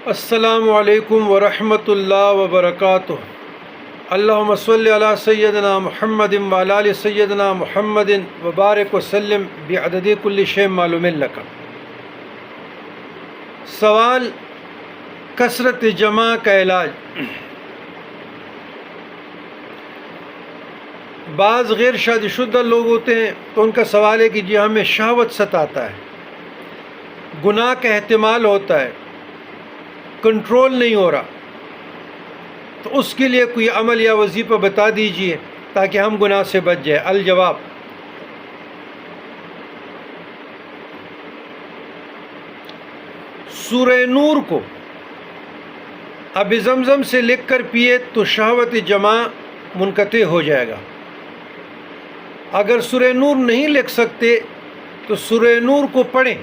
السلام علیکم ورحمۃ اللہ وبرکاتہ۔ اللہم صلی علی سیدنا محمد وعلی آل سیدنا محمد وبارک وسلم بعدد کل شیء معلوم لک۔ سوال: کثرت جمع کا علاج۔ بعض غیر شادی شدہ لوگ ہوتے ہیں تو ان کا سوال ہے کہ جی ہمیں شہوت ستاتا ہے، گناہ کا احتمال ہوتا ہے، کنٹرول نہیں ہو رہا، تو اس کے لیے کوئی عمل یا وظیفہ بتا دیجئے تاکہ ہم گناہ سے بچ جائیں۔ الجواب: سورہ نور کو اب زمزم سے لکھ کر پیے تو شہوت جمع منقطع ہو جائے گا۔ اگر سورہ نور نہیں لکھ سکتے تو سورہ نور کو پڑھیں۔